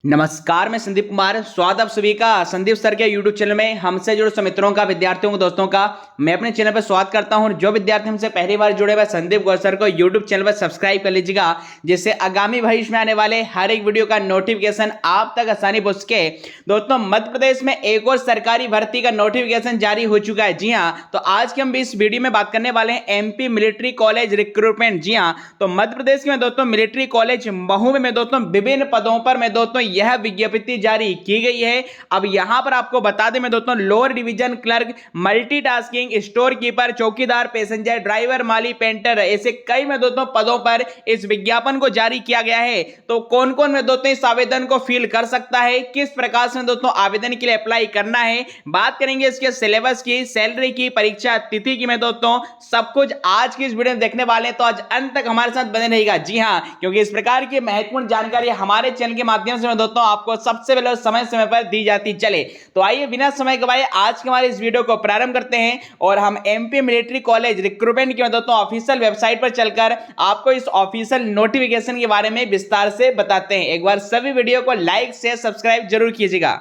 नमस्कार, मैं संदीप कुमार। स्वागत आप सभी का संदीप सर के यूट्यूब चैनल में। हमसे जुड़े सब मित्रों का, विद्यार्थियों को, दोस्तों का मैं अपने चैनल पर स्वागत करता हूं। जो विद्यार्थी हमसे पहली बार जुड़े हुए संदीप गौर सर को यूट्यूब चैनल पर सब्सक्राइब कर लीजिएगा, जिससे आगामी भविष्य में आने वाले हर एक वीडियो का नोटिफिकेशन आप तक आसानी पहुंच सके। दोस्तों, मध्य प्रदेश में एक और सरकारी भर्ती का नोटिफिकेशन जारी हो चुका है। जी हाँ, तो आज की हम इस वीडियो में बात करने वाले हैं एमपी मिलिट्री कॉलेज रिक्रूटमेंट। जी हाँ, तो मध्य प्रदेश में दोस्तों मिलिट्री कॉलेज महू में दोस्तों विभिन्न पदों पर में दोस्तों यह विज्ञप्ति जारी की गई है। अब यहां पर आपको बता दें मैं दोस्तों, lower division clerk, multitasking, store keeper, चौकीदार, पैसेंजर ड्राइवर, माली, पेंटर, ऐसे कई में दोस्तों पदों पर इस विज्ञापन को जारी किया गया है। तो कौन कौन में दोस्तों इस आवेदन को फिल कर सकता है, किस प्रकार से दोस्तों आवेदन के लिए अप्लाई करना है, बात करेंगे इसके सिलेबस की, सैलरी की, परीक्षा तिथि की में दोस्तों सब कुछ आज की इस वीडियो में देखने वाले हैं। तो आज अंत तक हमारे साथ बने रहिएगा। जी हां, क्योंकि इस प्रकार की महत्वपूर्ण जानकारी हमारे चैनल के माध्यम से दोस्तों आपको सबसे पहले समय समय पर दी जाती चले। तो आइए बिना समय गवाए आज के हमारे इस वीडियो को प्रारंभ करते हैं और हम एमपी मिलिट्री कॉलेज रिक्रूटमेंट की दोस्तों ऑफिशियल वेबसाइट पर चलकर आपको इस ऑफिशियल नोटिफिकेशन के बारे में विस्तार से बताते हैं। एक बार सभी वीडियो को लाइक शेयर सब्सक्राइब जरूर कीजिएगा।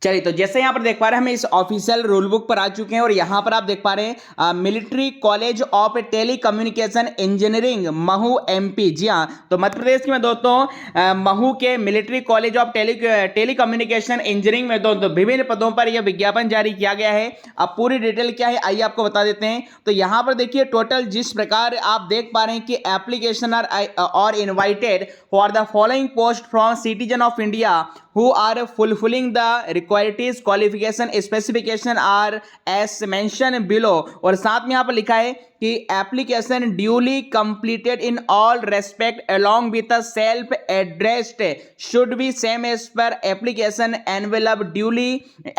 चलिए, तो जैसे यहां पर देख पा रहे हैं हम इस ऑफिशियल रूल बुक पर आ चुके हैं और यहां पर आप देख पा रहे हैं military college of telecommunication engineering Mhow MP. जी हां, तो मध्य प्रदेश की में दोस्तों महू के military college of telecommunication engineering में दोस्तों विभिन्न पदों पर यह विज्ञापन जारी किया गया है। अब पूरी डिटेल क्या है आइए आपको बता देते हैं। तो यहां पर देखिए टोटल जिस प्रकार आप देख पा रहे हैं कि application are invited for the following post from citizen of India who are fulfilling the requirements qualification specification are as mentioned below। और साथ में यहाँ पर लिखा है कि application duly completed in all respect along with a self addressed should be same as per application envelope duly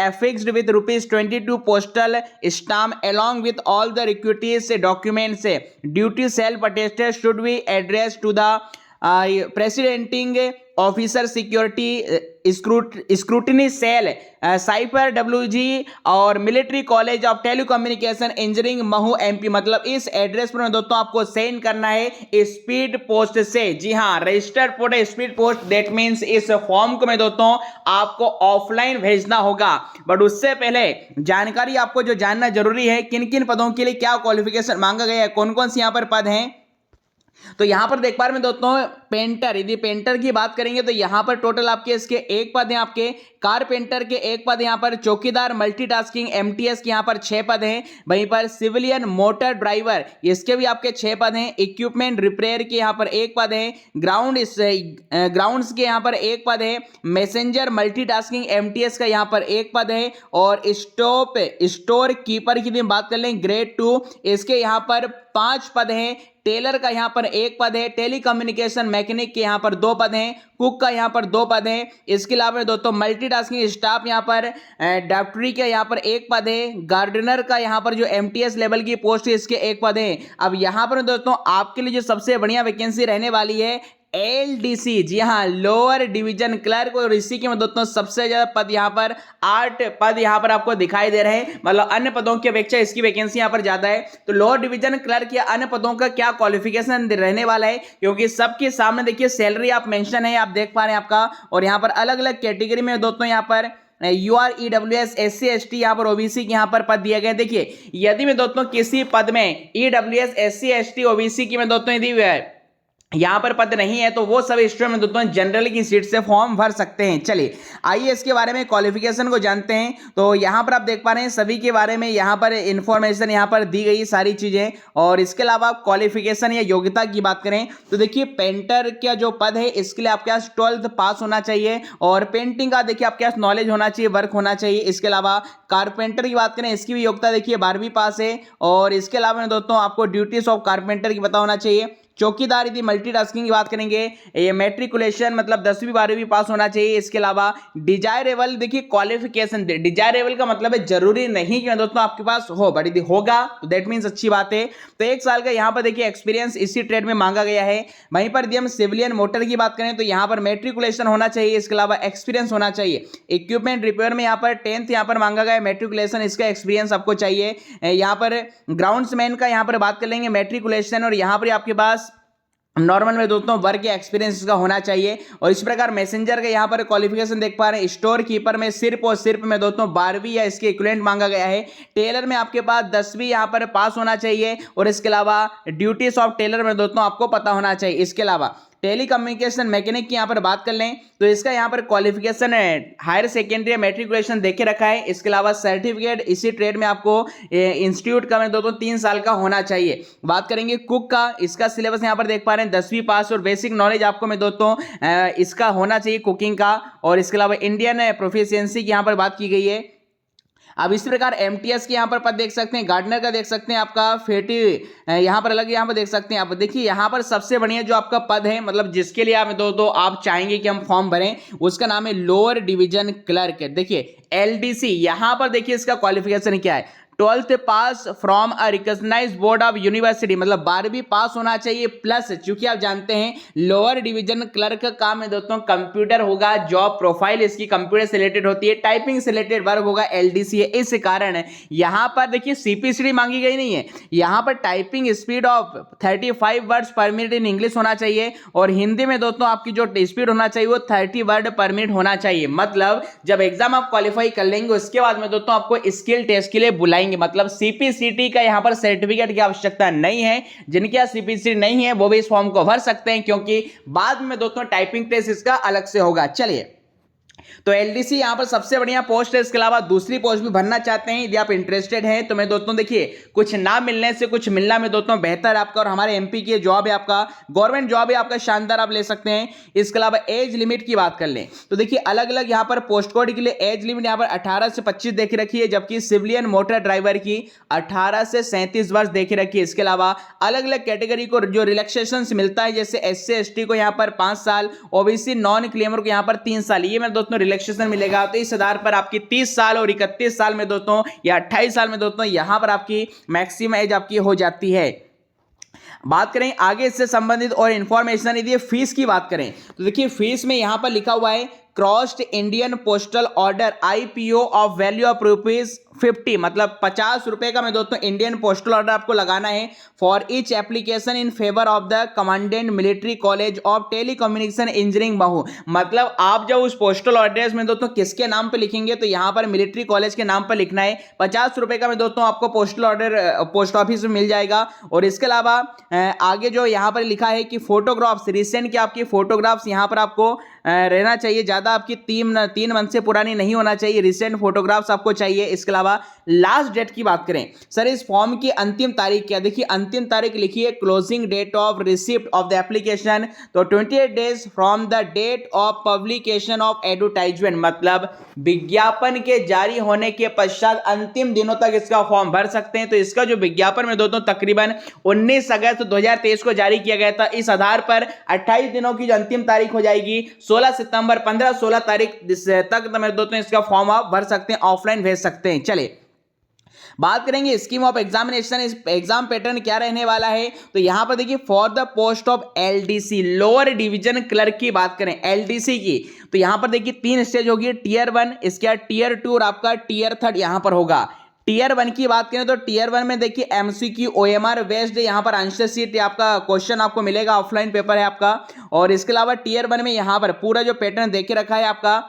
affixed with ₹22 postal stamp along with all the requisites documents duty self attested should be addressed to the presiding officer security scrutiny cell cipher WG और military college of telecommunication engineering Mhow MP. मतलब इस address पर दोस्तों आपको send करना है speed post से। जी हाँ, registered port speed post, that means इस फॉर्म को मैं दोस्तों आपको ऑफलाइन भेजना होगा। बट उससे पहले जानकारी आपको जो जानना जरूरी है, किन किन पदों के लिए क्या क्वालिफिकेशन मांगा गया है, कौन कौन से यहाँ पर पद हैं। तो यहां पर देख पा रहे हैं दोस्तों पेंटर, यदि पेंटर की बात करेंगे तो यहां पर टोटल आपके इसके एक पद हैं, आपके कारपेंटर के एक पद, यहां पर चौकीदार मल्टीटास्किंग MTS के यहां पर 6 पद हैं। वहीं पर सिविलियन मोटर ड्राइवर इसके भी आपके 6 पद हैं। इक्विपमेंट रिपेयर के यहां पर 1 पद है। ग्राउंड्स के यहां पर 1 पद है। मैसेंजर मल्टीटास्किंग MTS का यहां पर 1 पद है। और स्टोर कीपर की बात कर लें ग्रेड 2, इसके यहां पर 5 पद हैं। टेलर का यहां पर 1 पद है। टेलीकम्युनिकेशन मैकेनिक के यहां पर 2 पद हैं। कुक का यहां पर 2 पद हैं। इसके अलावा दोस्तों मल्टीटास्किंग स्टाफ यहां पर डॉक्टरी के यहां पर 1 पद है। गार्डनर का यहां पर जो MTS लेवल की पोस्ट है इसके 1 पद है। अब यहां पर दोस्तों आपके लिए जो सबसे बढ़िया वैकेंसी रहने वाली है LDC, जी हाँ, लोअर डिवीजन क्लर्क, और इसी के दोस्तों सबसे ज्यादा पद यहाँ पर 8 पद यहाँ पर आपको दिखाई दे रहे हैं। मतलब अन्य पदों की अपेक्षा इसकी वैकेंसी यहाँ पर ज्यादा है। तो लोअर डिवीजन क्लर्क या अन्य पदों का क्या क्वालिफिकेशन रहने वाला है, क्योंकि सबके सामने देखिए सैलरी आप मेंशन है, आप देख पा रहे हैं आपका। और यहाँ पर अलग अलग कैटेगरी में दोस्तों यहाँ पर UR EWS SC ST यहाँ पर OBC के यहाँ पर पद दिए गए। देखिए यदि मैं दोस्तों किसी पद में EWS SC ST OBC की मैं दोस्तों यदि यहां पर पद नहीं है तो वो सब स्टूडेंट दोस्तों जनरल की सीट से फॉर्म भर सकते हैं। चलिए आइए इसके बारे में क्वालिफिकेशन को जानते हैं। तो यहां पर आप देख पा रहे हैं सभी के बारे में यहां पर इंफॉर्मेशन यहां पर दी गई सारी चीजें। और इसके अलावा क्वालिफिकेशन या योग्यता की बात करें तो देखिए पेंटर का जो पद है इसके लिए आपके पास 12th पास होना चाहिए और पेंटिंग का देखिए आपके पास नॉलेज होना चाहिए, वर्क होना चाहिए। इसके अलावा कारपेंटर की बात करें इसकी भी योग्यता देखिए 12वीं पास है। और इसके अलावा दोस्तों आपको ड्यूटीज ऑफ कारपेंटर की पता होना चाहिए। चौकीदार यदि मल्टीटास्किंग की बात करेंगे ये मैट्रिकुलेशन मतलब 10वीं 12वीं पास होना चाहिए। इसके अलावा डिजायरेबल देखिए क्वालिफिकेशन, डिजायरेबल का मतलब है जरूरी नहीं कि दोस्तों आपके पास हो, बट यदि होगा तो दैट मींस अच्छी बात है। तो 1 साल का यहाँ पर देखिए एक्सपीरियंस इसी ट्रेड में मांगा गया है। वहीं पर यदि हम सिविलियन मोटर की बात करें तो यहाँ पर मैट्रिकुलेशन होना चाहिए, इसके अलावा एक्सपीरियंस होना चाहिए। इक्विपमेंट रिपेयर में यहाँ पर 10th यहाँ पर मांगा गया है, मैट्रिकुलेशन, इसका एक्सपीरियंस आपको चाहिए। यहाँ पर ग्राउंड्समैन का यहाँ पर बात कर लेंगे मैट्रिकुलेशन, और यहाँ पर आपके पास नॉर्मल में दोस्तों वर्क या एक्सपीरियंस का होना चाहिए। और इस प्रकार मैसेंजर का यहाँ पर क्वालिफिकेशन देख पा रहे हैं, स्टोर कीपर में सिर्फ और सिर्फ में दोस्तों 12वीं या इसके इक्विवेलेंट मांगा गया है। टेलर में आपके पास 10वीं यहाँ पर पास होना चाहिए। और इसके अलावा ड्यूटीज ऑफ टेलर में दोस्तों आपको पता होना चाहिए। इसके अलावा टेली कम्युनिकेशन मैकेनिक की यहाँ पर बात कर लें तो इसका यहाँ पर क्वालिफिकेशन है हायर सेकेंडरी मैट्रिकुलेशन देखे रखा है। इसके अलावा सर्टिफिकेट इसी ट्रेड में आपको इंस्टीट्यूट का दोस्तों 3 साल का होना चाहिए। बात करेंगे कुक का, इसका सिलेबस यहाँ पर देख पा रहे हैं 10वीं पास और बेसिक नॉलेज आपको मैं दोस्तों इसका होना चाहिए कुकिंग का। और इसके अलावा इंडियन प्रोफिशिएंसी की यहाँ पर बात की गई है। अब इस प्रकार एमटीएस के यहाँ पर पद देख सकते हैं, गार्डनर का देख सकते हैं, आपका फेटी यहाँ पर अलग यहाँ पर देख सकते हैं आप। देखिए यहाँ पर सबसे बढ़िया जो आपका पद है, मतलब जिसके लिए आप दो आप चाहेंगे कि हम फॉर्म भरें, उसका नाम है लोअर डिवीजन क्लर्क। देखिए एलडीसी, यहाँ पर देखिए इसका क्वालिफिकेशन क्या है, 12th pass from a recognised board of university, मतलब 12वीं पास होना चाहिए प्लस, चूंकि आप जानते हैं लोअर डिवीजन क्लर्क का काम है दोस्तों कंप्यूटर होगा, जॉब प्रोफाइल इसकी कंप्यूटर से रिलेटेड होती है, टाइपिंग से रिलेटेड वर्क होगा, एलडीसी है। इस कारण यहां पर देखिए सीपीसीडी मांगी गई नहीं है, यहां पर टाइपिंग स्पीड ऑफ 35 वर्ड्स पर मिनट इन इंग्लिश होना चाहिए। और हिंदी में दोस्तों आपकी जो स्पीड होना चाहिए वो 30 वर्ड पर मिनट होना चाहिए। मतलब जब एग्जाम आप क्वालिफाई कर लेंगे उसके बाद में दोस्तों आपको स्किल टेस्ट के लिए बुलाएंगे। मतलब सीपीसीटी का यहां पर सर्टिफिकेट की आवश्यकता नहीं है। जिनके यहां सीपीसीटी नहीं है वो भी इस फॉर्म को भर सकते हैं, क्योंकि बाद में दोस्तों टाइपिंग टेस्ट इसका अलग से होगा। चलिए, तो एलडीसी यहां पर सबसे बढ़िया पोस्ट है। इसके अलावा दूसरी पोस्ट भी भरना चाहते हैं, यदि आप इंटरेस्टेड हैं तो मैं दोस्तों देखिए कुछ ना मिलने से कुछ मिलना में दोस्तों बेहतर आपका, और हमारे एमपी की जॉब है आपका, गवर्नमेंट जॉब है आपका, शानदार आप ले सकते हैं। इसके अलावा एज लिमिट की बात कर लें तो देखिए अलग अलग यहां पर पोस्ट कोड के लिए एज लिमिट यहां पर 18 से 25 देख रखी है, जबकि सिविलियन मोटर ड्राइवर की 18 से 37 वर्ष देख रखी है। इसके अलावा अलग अलग कैटेगरी को जो रिलैक्सेशन मिलता है, जैसे एससी एसटी को यहां पर 5 साल, ओबीसी नॉन क्लेमर को यहां पर 3 साल, ये मैं दोस्तों रिलैक्सेशन मिलेगा। तो इस आधार पर आपकी 30 साल और 31 साल में दोस्तों या 28 साल में दोस्तों यहां पर आपकी मैक्सिमम एज आपकी हो जाती है। बात करें आगे इससे संबंधित और इंफॉर्मेशन, यदि फीस की बात करें तो देखिए फीस में यहां पर लिखा हुआ है crossed Indian postal order IPO of value of ₹50, मतलब 50 रुपए का मैं दोस्तों इंडियन पोस्टल ऑर्डर आपको लगाना है for each application in favour of the commandant military college of telecommunication engineering Mhow. मतलब आप जब उस पोस्टल ऑर्डर में दोस्तों किसके नाम पे लिखेंगे तो यहां पर मिलिट्री कॉलेज के नाम पर लिखना है। 50 रुपए का मैं दोस्तों आपको पोस्टल ऑर्डर पोस्ट ऑफिस में मिल जाएगा। और इसके अलावा आगे जो यहां पर लिखा है कि फोटोग्राफ्स रिसेंट की आपकी फोटोग्राफ्स यहां पर आपको रहना चाहिए, ज्यादा आपकी 3 मंथ से पुरानी नहीं होना चाहिए, रिसेंट फोटोग्राफ्स आपको चाहिए। इसके अलावा लास्ट डेट की बात करें सर, इस फॉर्म की अंतिम तारीख क्या, देखिए अंतिम तारीख लिखिए closing date of receipt of the application, तो 28 days from the date of publication of advertisement, मतलब विज्ञापन के जारी होने के पश्चात अंतिम दिनों तक इसका फॉर्म भर सकते हैं। तो इसका जो विज्ञापन में दोस्तों तकरीबन 19 अगस्त 2023 को जारी किया गया था। इस आधार पर 28 दिनों की जो अंतिम तारीख हो जाएगी 16 सितंबर 15-16 तारीख तक दोस्तों इसका फॉर्म आप भर सकते हैं, ऑफलाइन भेज सकते हैं। चलिए बात करेंगे स्कीम ऑफ एग्जामिनेशन, इस एग्जाम पैटर्न क्या रहने वाला है तो यहां पर देखिए for the post of LDC lower division clerk की बात करें एलडीसी की तो यहां पर देखिए 3 स्टेज होगी, टियर 1, इसके बाद टियर 2 और आपका टियर 3 यहां पर होगा। टियर 1 की बात करें तो टियर 1 में देखिए एमसीक्यू ओएमआर बेस्ड यहां पर आंसर शीट आपका क्वेश्चन आपको मिलेगा, ऑफलाइन पेपर है आपका। और इसके अलावा टियर 1 में यहां पर पूरा जो पैटर्न देखे रखा है आपका,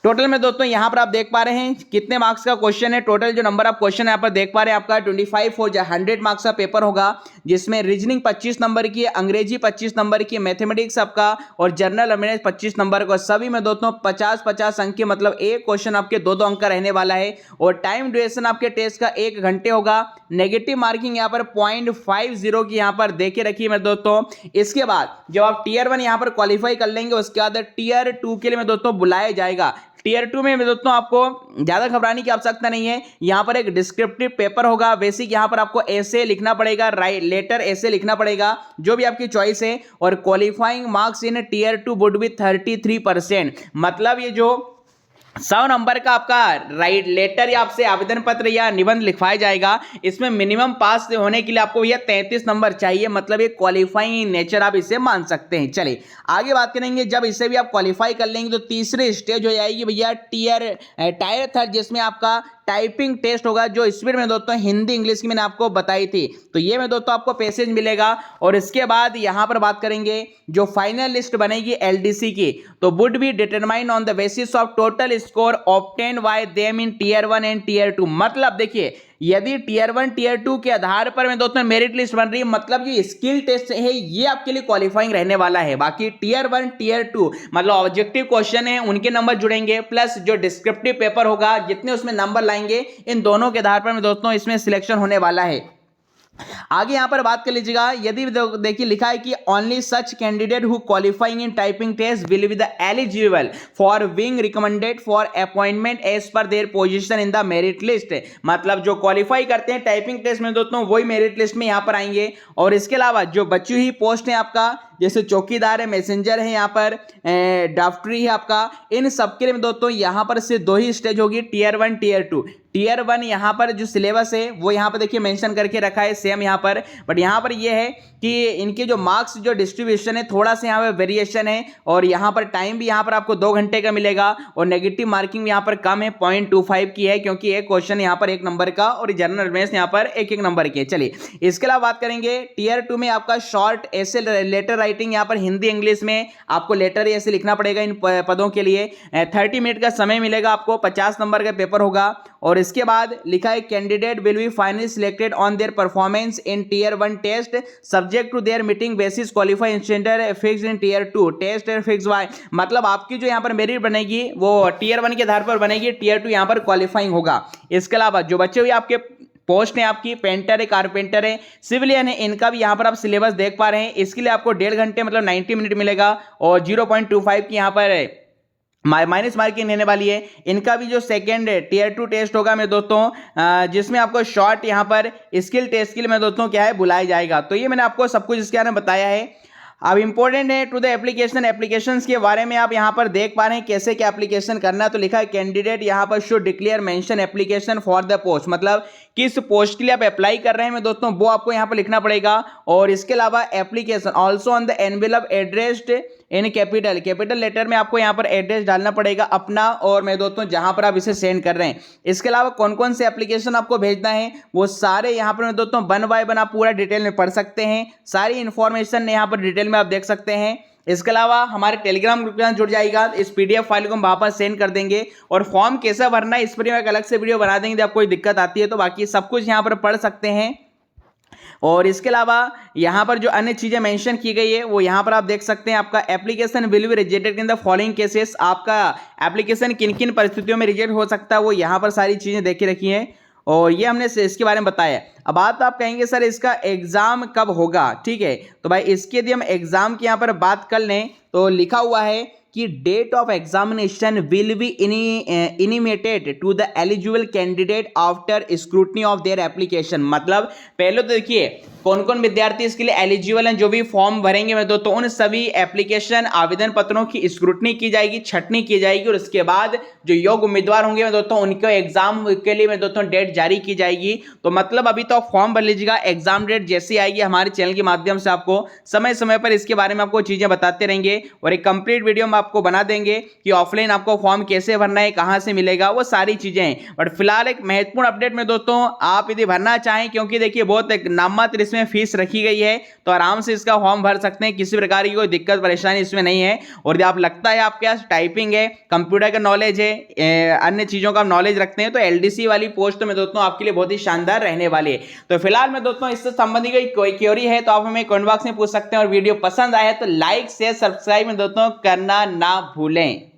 टोटल में दोस्तों यहां पर आप देख पा रहे हैं कितने मार्क्स का क्वेश्चन है, टोटल जो नंबर ऑफ क्वेश्चन यहां पर देख पा रहे हैं आपका 25 हो जाए 100 मार्क्स का पेपर होगा, जिसमें रीजनिंग 25 नंबर की है, अंग्रेजी 25 नंबर की, मैथमेटिक्स आपका और जनरल अवेयरनेस 25 नंबर का, सभी में दोस्तों 50-50 अंक के, मतलब एक क्वेश्चन आपके 2-2 अंक का रहने वाला है। और टाइम ड्यूरेशन आपके टेस्ट का 1 घंटे होगा। नेगेटिव मार्किंग यहाँ पर 0.50 की यहाँ पर देखे रखी है दोस्तों। इसके बाद जब आप टियर 1 यहाँ पर क्वालिफाई कर लेंगे उसके बाद टियर 2 के लिए मैं दोस्तों बुलाया जाएगा। टियर 2 में दोस्तों आपको ज्यादा घबराने की आवश्यकता नहीं है, यहां पर एक डिस्क्रिप्टिव पेपर होगा, बेसिक यहां पर आपको ऐसे लिखना पड़ेगा, राइट लेटर ऐसे लिखना पड़ेगा, जो भी आपकी चॉइस है। और qualifying marks in tier 2 would be 33%, मतलब ये जो 100 नंबर का आपका राइट लेटर या आपसे आवेदन पत्र या निबंध लिखवाया जाएगा, इसमें मिनिमम पास होने के लिए आपको भैया 33 नंबर चाहिए, मतलब ये क्वालिफाइंग नेचर आप इसे मान सकते हैं। चलिए आगे बात करेंगे, जब इसे भी आप क्वालिफाई कर लेंगे तो तीसरी स्टेज हो जाएगी भैया टायर 3, जिसमें आपका टाइपिंग टेस्ट होगा, जो स्पीड में दोस्तों हिंदी इंग्लिश की मैंने आपको बताई थी। तो ये में दोस्तों आपको पैसेज मिलेगा। और इसके बाद यहां पर बात करेंगे जो फाइनल लिस्ट बनेगी एलडीसी की, तो would be determine on the basis of total score obtain by them in tier 1 and tier 2। मतलब देखिए, यदि टीयर 1 टीयर 2 के आधार पर में दोस्तों मेरिट लिस्ट बन रही है, मतलब जो स्किल टेस्ट है ये आपके लिए क्वालिफाइंग रहने वाला है। बाकी टीयर 1 टीयर 2 मतलब ऑब्जेक्टिव क्वेश्चन है उनके नंबर जुड़ेंगे, प्लस जो डिस्क्रिप्टिव पेपर होगा जितने उसमें नंबर लाएंगे, इन दोनों के आधार पर में दोस्तों इसमें सिलेक्शन होने वाला है। आगे यहां पर बात कर लीजिएगा, यदि देखिए लिखा है कि only such candidate who qualifying in typing test will be the eligible for being recommended for appointment as per their position in the merit list. मतलब जो क्वालिफाई करते हैं टाइपिंग टेस्ट में दोस्तों वही मेरिट लिस्ट में यहां पर आएंगे। और इसके अलावा जो बची हुई पोस्ट है आपका, जैसे चौकीदार है, मैसेंजर है, यहाँ पर ड्राफ्टरी है आपका, इन सबके लिए दोस्तों यहाँ पर सिर्फ 2 ही स्टेज होगी, टीयर 1 टीयर 2। टीयर 1 यहाँ पर जो सिलेबस है वो यहाँ पर देखिए मेंशन करके रखा है सेम यहाँ पर, बट यहाँ पर ये है कि इनके जो मार्क्स जो डिस्ट्रीब्यूशन है थोड़ा सा यहाँ पर वेरिएशन है। और यहाँ पर टाइम भी यहाँ पर आपको 2 घंटे का मिलेगा, और नेगेटिव मार्किंग यहाँ पर कम है, 0.25 की है, क्योंकि एक क्वेश्चन यहाँ पर 1 नंबर का और जनरल अवेयरनेस यहाँ पर 1-1 नंबर के। चलिए इसके अलावा बात करेंगे टीयर 2 में आपका शॉर्ट ऐसे लेटर राइटिंग, यहाँ पर हिंदी इंग्लिश में आपको लेटर ऐसे लिखना पड़ेगा इन पदों के लिए। 30 मिनट का समय मिलेगा आपको, 50 नंबर का पेपर होगा। और इसके बाद लिखा है candidate will be finally selected on their performance in tier 1 test subject to their meeting basis qualify standard fix in tier 2 test and fix by. मतलब आपकी जो यहाँ पर मेरिट बनेगी वो टीयर 1 के आधार पर बनेगी, टीयर 2 यहाँ पर क्वालिफाइंग होगा। इसके अलावा जो बच्चे हुए आपके पोस्ट है आपकी, पेंटर है, कारपेंटर है, सिविलियन है, इनका भी यहाँ पर आप सिलेबस देख पा रहे हैं। इसके लिए आपको 1.5 घंटे मतलब 90 मिनट मिलेगा, और 0.25 की यहाँ पर माइनस मार्किंग रहने वाली है। इनका भी जो सेकेंड टीयर 2 टेस्ट होगा मेरे दोस्तों, जिसमें आपको शॉर्ट यहाँ पर स्किल टेस्ट के लिए मेरे दोस्तों क्या है बुलाया जाएगा। तो ये मैंने आपको सब कुछ इसके बारे में बताया है। अब इंपॉर्टेंट है टू द एप्लीकेशंस के बारे में आप यहाँ पर देख पा रहे हैं कैसे क्या एप्लीकेशन करना है। तो लिखा है कैंडिडेट यहाँ पर should declare mention application for the post, मतलब किस पोस्ट के लिए आप अप्लाई कर रहे हैं दोस्तों वो आपको यहाँ पर लिखना पड़ेगा। और इसके अलावा application also on the envelope addressed in capital letter में आपको यहाँ पर एड्रेस डालना पड़ेगा अपना, और मैं दोस्तों जहां पर आप इसे सेंड कर रहे हैं। इसके अलावा कौन कौन से एप्लीकेशन आपको भेजना है वो सारे यहाँ पर मैं दोस्तों 1 बाय 1 आप पूरा डिटेल में पढ़ सकते हैं, सारी इंफॉर्मेशन यहाँ पर डिटेल में आप देख सकते हैं। इसके अलावा हमारे टेलीग्राम ग्रुप के साथ जुड़ जाएगा, इस पीडीएफ फाइल को हम वहां पर सेंड कर देंगे। और फॉर्म कैसा भरना है इस पर एक अलग से वीडियो बना देंगे, जब कोई दिक्कत आती है तो बाकी सब कुछ यहाँ पर पढ़ सकते हैं। और इसके अलावा यहाँ पर जो अन्य चीजें मेंशन की गई है वो यहाँ पर आप देख सकते हैं। आपका application will be rejected in the following cases, आपका एप्लीकेशन किन किन परिस्थितियों में रिजेक्ट हो सकता है वो यहाँ पर सारी चीजें देख रखी हैं, और ये हमने इसके बारे में बताया। अब बात आप कहेंगे सर इसका एग्जाम कब होगा, ठीक है, तो भाई इसके यदि हम एग्जाम की यहाँ पर बात कर लें तो लिखा हुआ है कि date of examination will be intimated to the eligible candidate after scrutiny of their application. मतलब पहले तो देखिए कौन कौन विद्यार्थी इसके लिए एलिजिबल हैं, जो भी फॉर्म भरेंगे मैं दोस्तों उन सभी एप्लीकेशन आवेदन पत्रों की स्क्रूटनी की जाएगी, छटनी की जाएगी, और उसके बाद जो योग्य उम्मीदवार होंगे मैं दोस्तों उनके एग्जाम के लिए मैं दोस्तों डेट जारी की जाएगी। तो मतलब अभी तो आप फॉर्म भर लीजिएगा, एग्जाम डेट जैसी आएगी हमारे चैनल के माध्यम से आपको समय समय पर इसके बारे में आपको चीजें बताते रहेंगे, और एक कंप्लीट वीडियो हम आपको बना देंगे कि ऑफलाइन आपको फॉर्म कैसे भरना है, कहां से मिलेगा, वो सारी चीजें हैं। बट फिलहाल एक महत्वपूर्ण अपडेट में दोस्तों, आप यदि भरना चाहें, क्योंकि देखिए बहुत एक नाममात्र इसमें फीस रखी गई है, तो आराम से इसका फॉर्म भर सकते हैं, किसी प्रकार की कोई दिक्कत परेशानी इसमें नहीं है। और यदि आप लगता है आपके पास टाइपिंग है, कंप्यूटर का नॉलेज है, अन्य चीजों का नॉलेज रखते हैं, तो एलडीसी वाली पोस्ट में दोस्तों आपके लिए बहुत ही शानदार रहने वाली है। तो फिलहाल में दोस्तों इससे संबंधित कोई क्वेरी है तो आप हमें कमेंट बॉक्स में पूछ सकते हैं, और वीडियो पसंद आया तो लाइक शेयर सब्सक्राइब में दोस्तों करना ना भूलें।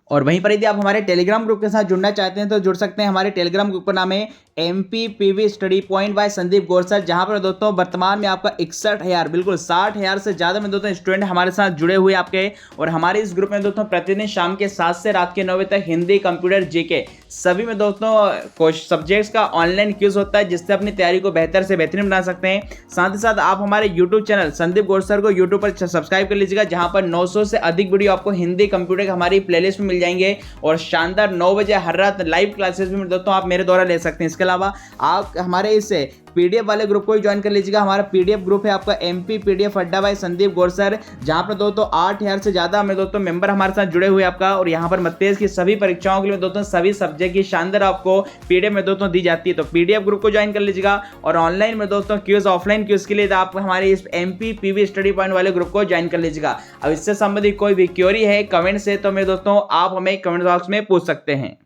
और वहीं पर यदि आप हमारे टेलीग्राम ग्रुप के साथ जुड़ना चाहते हैं तो जुड़ सकते हैं। हमारे टेलीग्राम ग्रुप का नाम है MPPV study point by Sandeep Gorsar, जहां पर दोस्तों वर्तमान में आपका 61,000 बिल्कुल 60,000 से ज़्यादा में दोस्तों स्टूडेंट हमारे साथ जुड़े हुए आपके। और हमारे इस ग्रुप में दोस्तों प्रतिदिन शाम के 7 से रात के 9 बजे तक हिंदी, कंप्यूटर, जीके सभी में दोस्तों सब्जेक्ट्स का ऑनलाइन क्विज होता है, जिससे अपनी तैयारी को बेहतर से बेहतरीन बना सकते हैं। साथ ही साथ आप हमारे यूट्यूब चैनल संदीप गोरसर को यूट्यूब पर सब्सक्राइब कर लीजिएगा, जहां पर 900 से अधिक वीडियो आपको हिंदी, कंप्यूटर हमारी प्लेलिस्ट में मिल जाएंगे, और शानदार 9 बजे हर रात लाइव क्लासेस भी दोस्तों आप मेरे द्वारा ले सकते हैं। इसके अलावा आप हमारे इस पीडीएफ वाले ग्रुप को ही ज्वाइन कर लीजिएगा। हमारा पीडीएफ ग्रुप है आपका एमपी पीडीएफ अड्डा बाय संदीप गौर सर, जहां पर दोस्तों 8000 से ज्यादा हमें दोस्तों मेंबर हमारे साथ जुड़े हुए आपका। और यहाँ पर मत्तेज की सभी परीक्षाओं के लिए दोस्तों सभी सब्जेक्ट की शानदार आपको पीडीएफ में दोस्तों दी जाती है। तो पीडीएफ ग्रुप को ज्वाइन कर लीजिएगा। और ऑनलाइन में दोस्तों क्यूज, ऑफलाइन क्यूज के लिए आप हमारे इस एमपी पीवी स्टडी पॉइंट वाले ग्रुप को ज्वाइन कर लीजिएगा। अब इससे संबंधित कोई भी क्वेरी है कमेंट से, तो मेरे दोस्तों आप हमें कमेंट बॉक्स में पूछ सकते हैं।